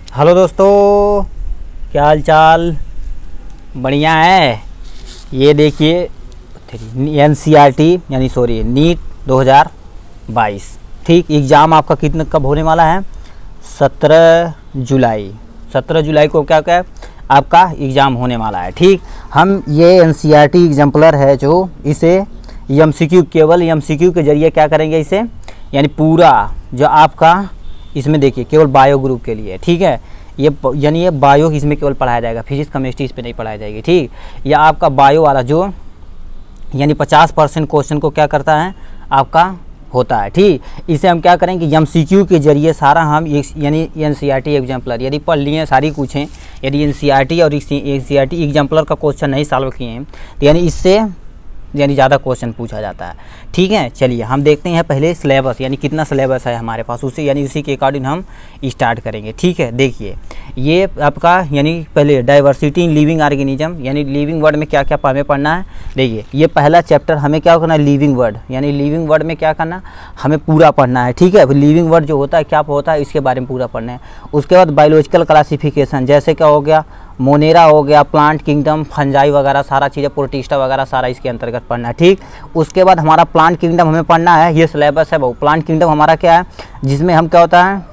Hello दोस्तों, क्या हाल चाल। बढ़िया है। ये देखिए एनसीईआरटी नीट 2022 ठीक एग्ज़ाम आपका कितने कब होने वाला है? 17 जुलाई। 17 जुलाई को क्या क्या आपका एग्ज़ाम होने वाला है। ठीक, हम ये एनसीईआरटी एग्जाम्पलर है जो इसे एमसीक्यू केवल एमसीक्यू के जरिए क्या करेंगे इसे, यानी पूरा जो आपका इसमें देखिए केवल बायो ग्रुप के लिए। ठीक है, ये यानी ये बायो इसमें केवल पढ़ाया जाएगा, फिजिक्स केमिस्ट्री इस पे नहीं पढ़ाई जाएगी। ठीक, या आपका बायो वाला जो यानी 50% क्वेश्चन को क्या करता है आपका होता है। ठीक, इसे हम क्या करेंगे एमसीक्यू के जरिए सारा हम यानी एनसीईआरटी एग्जाम्पलर यदि पढ़ लिए सारी कुछ हैं, यदि एनसीईआरटी और एनसीईआरटी एग्जाम्पलर का क्वेश्चन नहीं सॉल्व किए हैं तो यानी इससे ज़्यादा क्वेश्चन पूछा जाता है। ठीक है, चलिए हम देखते हैं पहले सिलेबस यानी कितना सिलेबस है हमारे पास, उसी यानी उसी के अकॉर्डिंग हम स्टार्ट करेंगे। ठीक है, देखिए ये आपका यानी पहले डाइवर्सिटी इन लिविंग ऑर्गेनिज्म यानी लिविंग वर्ड में क्या क्या हमें पढ़ना है। देखिए ये पहला चैप्टर हमें क्या करना है, लिविंग वर्ड यानी लिविंग वर्ड में क्या करना हमें पूरा पढ़ना है। ठीक है, लिविंग वर्ड जो होता है क्या होता है इसके बारे में पूरा पढ़ना है। उसके बाद बायोलॉजिकल क्लासिफिकेशन जैसे क्या हो गया, मोनेरा हो गया, प्लांट किंगडम, फंजाई वगैरह सारा चीज़ें, प्रोटिस्टा वगैरह सारा इसके अंतर्गत पढ़ना है। ठीक, उसके बाद हमारा प्लांट किंगडम हमें पढ़ना है, ये सिलेबस है वो। प्लांट किंगडम हमारा क्या है जिसमें हम क्या होता है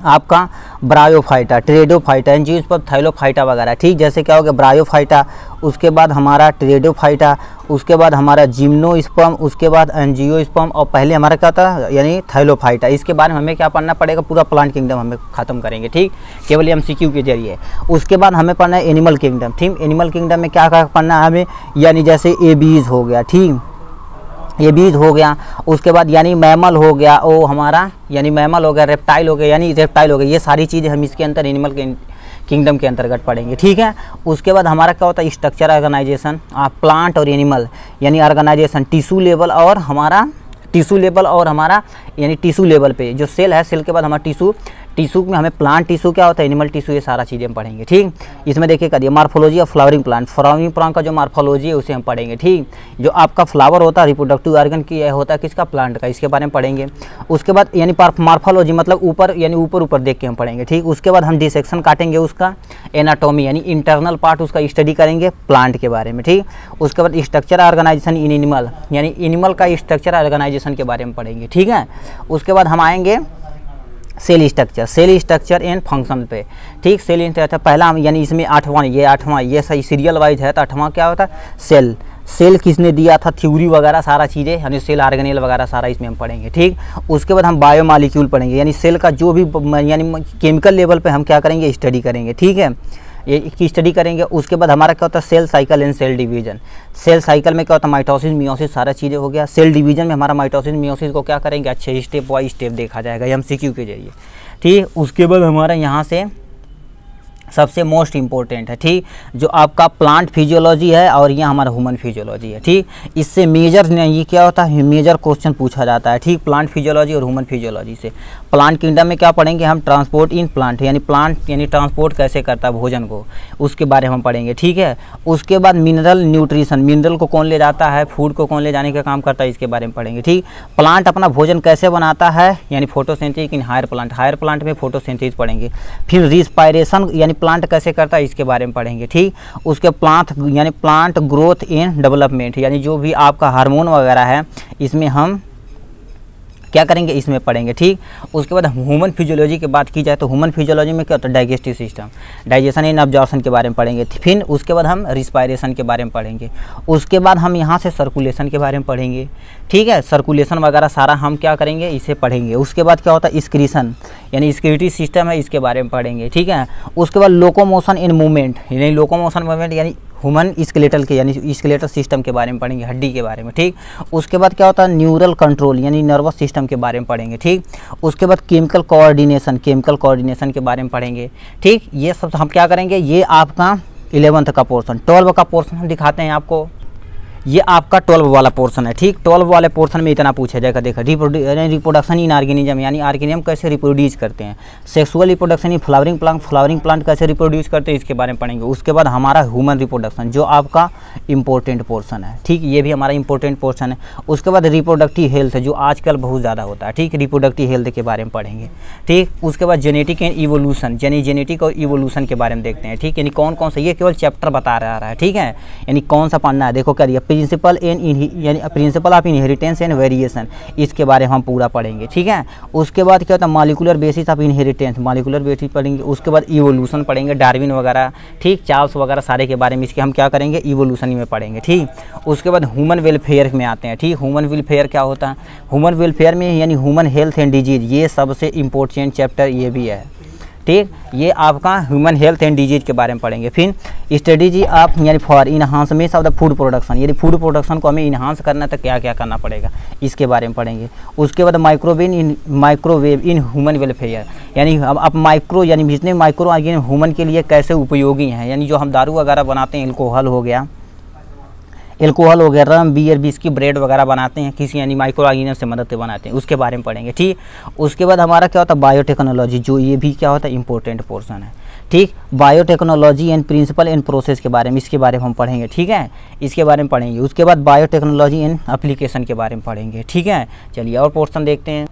आपका ब्रायोफाइटा, ट्रेडोफाइटा, एंजियोस्पर्म, थाइलोफाइटा वगैरह। ठीक, जैसे क्या हो गया ब्रायोफाइटा, उसके बाद हमारा ट्रेडोफाइटा, उसके बाद हमारा जिम्नोस्पर्म, उसके बाद एंजियोस्पर्म और पहले हमारा क्या था यानी थाइलोफाइटा। इसके बारे में हमें क्या पढ़ना पड़ेगा, पूरा प्लांट किंगडम हमें ख़त्म करेंगे। ठीक, केवल एमसीक्यू के जरिए। उसके बाद हमें पढ़ना है एनिमल किंगडम। ठीक, एनिमल किंगडम में क्या क्या पढ़ना है हमें, यानी जैसे एबीज हो गया। ठीक, ये बीज हो गया, उसके बाद यानी मैमल हो गया, ओ हमारा यानी मैमल हो गया, रेप्टाइल हो गया यानी रेप्टाइल हो गया। ये सारी चीज़ें हम इसके अंदर एनिमल किंगडम के अंतर्गत पढ़ेंगे। ठीक है, उसके बाद हमारा क्या होता है स्ट्रक्चर ऑर्गेनाइजेशन, प्लांट और एनिमल यानी ऑर्गेनाइजेशन, टिश्यू लेवल और हमारा यानी टिश्यू लेवल पे जो सेल है, सेल के बाद हमारा टिश्यू में हमें प्लांट टिश्यू क्या होता है, एनिमल टिश्यू, ये सारा चीज़ें हम पढ़ेंगे। ठीक, इसमें देखिए करिए मार्फोलॉजी ऑफ फ्लावरिंग प्लांट का जो मार्फोलॉजी है उसे हम पढ़ेंगे। ठीक, जो आपका फ्लावर होता है रिप्रोडक्टिव ऑर्गन की होता है किसका, प्लांट का, इसके बारे में पढ़ेंगे। उसके बाद यानी मार्फोलॉजी मतलब ऊपर यानी ऊपर देख के हम पढ़ेंगे। ठीक, उसके बाद हम डिसेक्शन काटेंगे उसका, एनाटॉमी यानी इंटरनल पार्ट उसका स्टडी करेंगे प्लांट के बारे में। ठीक, उसके बाद स्ट्रक्चर ऑर्गेनाइजेशन इन एनिमल यानी एनिमल का स्ट्रक्चर ऑर्गेनाइजेशन के बारे में पढ़ेंगे। ठीक है, उसके बाद हम आएंगे सेल स्ट्रक्चर एंड फंक्शन पे। ठीक, सेल स्ट्रक्चर पहला हम यानी इसमें आठवां ये सही सीरियल वाइज है, तो आठवां क्या होता है सेल किसने दिया था, थ्योरी वगैरह सारा चीज़ें यानी सेल ऑर्गेनेल वगैरह सारा इसमें हम पढ़ेंगे। ठीक, उसके बाद हम बायोमॉलिक्यूल पढ़ेंगे यानी सेल का जो भी यानी केमिकल लेवल पे हम क्या करेंगे स्टडी करेंगे। ठीक है, ये की स्टडी करेंगे। उसके बाद हमारा क्या होता है cell cycle and cell division. Cell cycle में क्या होता है माइटोसिस मियोसिस सारा चीज़ें हो गया। सेल डिवीजन में हमारा माइटोसिस मियोसिस को क्या करेंगे अच्छे स्टेप बाय स्टेप देखा जाएगा एमसीक्यू के जरिए। ठीक, उसके बाद हमारा यहाँ से सबसे मोस्ट इम्पोर्टेंट है। ठीक, जो आपका प्लांट फिजियोलॉजी है और ये हमारा ह्यूमन फिजियोलॉजी है। ठीक, इससे मेजर ये क्या होता है मेजर क्वेश्चन पूछा जाता है। ठीक, प्लांट फिजियोलॉजी और ह्यूमन फिजियोलॉजी से। प्लांट किंगडम में क्या पढ़ेंगे हम, ट्रांसपोर्ट इन प्लांट यानी प्लांट यानी ट्रांसपोर्ट कैसे करता है भोजन को, उसके बारे में हम पढ़ेंगे। ठीक है, उसके बाद मिनरल न्यूट्रिशन, मिनरल को कौन ले जाता है, फूड को कौन ले जाने का काम करता है, इसके बारे में पढ़ेंगे। ठीक, प्लांट अपना भोजन कैसे बनाता है यानी फोटोसिंथेसिस इन हायर प्लांट में फोटोसिंथेसिस पढ़ेंगे। फिर रिस्पायरेशन यानी प्लांट कैसे करता है इसके बारे में पढ़ेंगे। ठीक, उसके प्लांट ग्रोथ एंड डेवलपमेंट यानी जो भी आपका हार्मोन वगैरह है इसमें हम क्या करेंगे इसमें पढ़ेंगे। ठीक, उसके बाद ह्यूमन फिजियोलॉजी की बात की जाए तो ह्यूमन फिजियोलॉजी में क्या होता है digestive system, digestion and absorption के बारे में पढ़ेंगे। फिर उसके बाद हम रिस्पायरेशन के बारे में पढ़ेंगे। उसके बाद हम यहाँ से सर्कुलेशन के बारे में पढ़ेंगे। ठीक है, सर्कुलेशन वगैरह सारा हम क्या करेंगे इसे पढ़ेंगे। उसके बाद क्या होता है एक्सक्रीशन यानी एक्सक्रीटरी सिस्टम है, इसके बारे में पढ़ेंगे। ठीक है, उसके बाद लोकोमोशन इन मूवमेंट यानी लोकोमोशन मूवमेंट यानी ह्यूमन स्केलेटल के यानी स्केलेटल सिस्टम के बारे में पढ़ेंगे, हड्डी के बारे में। ठीक, उसके बाद क्या होता है न्यूरल कंट्रोल यानी नर्वस सिस्टम के बारे में पढ़ेंगे। ठीक, उसके बाद केमिकल कोऑर्डिनेशन के बारे में पढ़ेंगे। ठीक, ये सब हम क्या करेंगे, ये आपका 11th का पोर्शन, 12 का पोर्शन हम दिखाते हैं आपको। ये आपका 12 वाला पोर्शन है, ठीक। 12 वाले पोर्शन में इतना पूछा जाएगा, देखो रिप्रोडक्शन इन ऑर्गेनिज्म, यानी ऑर्गेनिज्म कैसे रिप्रोड्यूस करते हैं। Sexual reproduction in flowering plant कैसे रिप्रोड्यूस करते हैं, इसके बारे में पढ़ेंगे। उसके बाद हमारा ह्यूमन रिप्रोडक्शन जो आपका इंपॉर्टेंट पोर्शन है, ठीक, ये भी हमारा इंपॉर्टेंट पोर्शन है। उसके बाद रिप्रोडक्टिव हेल्थ जो आजकल बहुत ज़्यादा होता है, ठीक, रिप्रोडक्टिव हेल्थ के बारे में पढ़ेंगे, ठीक। उसके बाद जेनेटिक एंड इवोल्यूशन, यानी जेनेटिक और इवोल्यूशन के बारे में देखते हैं, ठीक। यानी कौन कौन सा, ये केवल चैप्टर बता रहा है, ठीक है, यानी कौन सा पढ़ना है। देखो क्या दिया, principle of inheritance and variation, इसके बारे में हम पूरा पढ़ेंगे, ठीक है। उसके बाद क्या होता है, molecular basis of inheritance, molecular basis पढ़ेंगे। उसके बाद इवोल्यूशन पढ़ेंगे, डार्विन वगैरह, ठीक, चार्ल्स वगैरह सारे के बारे में इसके हम क्या करेंगे, इवोल्यूशन में पढ़ेंगे, ठीक। उसके बाद ह्यूमन वेलफेयर में आते हैं, ठीक। ह्यूमन वेलफेयर क्या होता है, ह्यूमन वेलफेयर में यानी ह्यूमन हेल्थ एंड डिजीज, ये सबसे इंपॉर्टेंट चैप्टर ये भी है, ठीक। ये आपका ह्यूमन हेल्थ एंड डिजीज के बारे में पढ़ेंगे। फिर स्ट्रेटेजी ऑफ यानी for enhancement of the food production, यदि फूड प्रोडक्शन को हमें इनहांस करना है तो क्या क्या करना पड़ेगा, इसके बारे में पढ़ेंगे। उसके बाद माइक्रोवेव इन ह्यूमन वेलफेयर, यानी अब माइक्रो यानी जितने माइक्रो ऑर्गेनिज्म ह्यूमन के लिए कैसे उपयोगी हैं, यानी जो हम दारू वगैरह बनाते हैं, अल्कोहल हो गया, रम, बियर, विस्की, ब्रेड वगैरह बनाते हैं, किसी यानी माइक्रो ऑर्गेनिज्म से मदद से बनाते हैं, उसके बारे में पढ़ेंगे, ठीक। उसके बाद हमारा क्या होता है, बायोटेक्नोलॉजी, जो ये भी क्या होता है, इंपॉर्टेंट पोर्शन है, ठीक। Biotechnology and principle and process के बारे में, इसके बारे में हम पढ़ेंगे, ठीक है, इसके बारे में पढ़ेंगे। उसके बाद बायोटेक्नोलॉजी एंड एप्लीकेशन के बारे में पढ़ेंगे, ठीक है। चलिए और पोर्शन देखते हैं।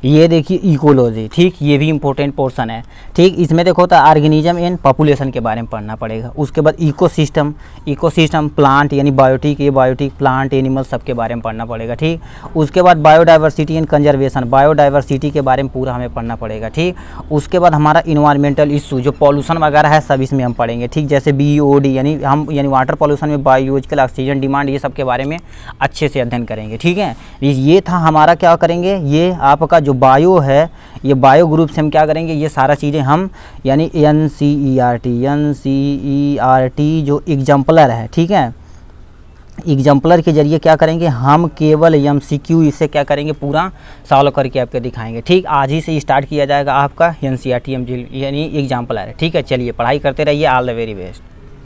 ये देखिए इकोलॉजी, ठीक, ये भी इंपॉर्टेंट पोर्शन है, ठीक। इसमें देखो तो ऑर्गेनिज्म एंड पॉपुलेशन के बारे में पढ़ना पड़ेगा। उसके बाद इकोसिस्टम प्लांट यानी बायोटिक, ये बायोटिक प्लांट एनिमल सब के बारे में पढ़ना पड़ेगा, ठीक। उसके बाद बायोडाइवर्सिटी एंड कंजर्वेशन, बायोडाइवर्सिटी के बारे में पूरा हमें पढ़ना पड़ेगा, ठीक। उसके बाद हमारा इन्वायरमेंटल इशू जो पॉल्यूशन वगैरह है सब इसमें हम पढ़ेंगे, ठीक। जैसे BOD यानी वाटर पॉल्यूशन में बायोलॉजिकल ऑक्सीजन डिमांड, ये सब के बारे में अच्छे से अध्ययन करेंगे, ठीक है। ये था हमारा क्या करेंगे, ये आपका जो बायो है, ये बायो ग्रुप से हम क्या करेंगे, ये सारा चीज़ें हम यानी NCERT जो एग्जाम्पलर है, ठीक है, एग्जाम्पलर के जरिए क्या करेंगे, हम केवल MCQ इसे क्या करेंगे, पूरा सॉल्व करके आपको दिखाएंगे, ठीक। आज ही से स्टार्ट किया जाएगा आपका NCERT यानी एग्जाम्पलर है, ठीक है। चलिए पढ़ाई करते रहिए, ऑल द वेरी बेस्ट।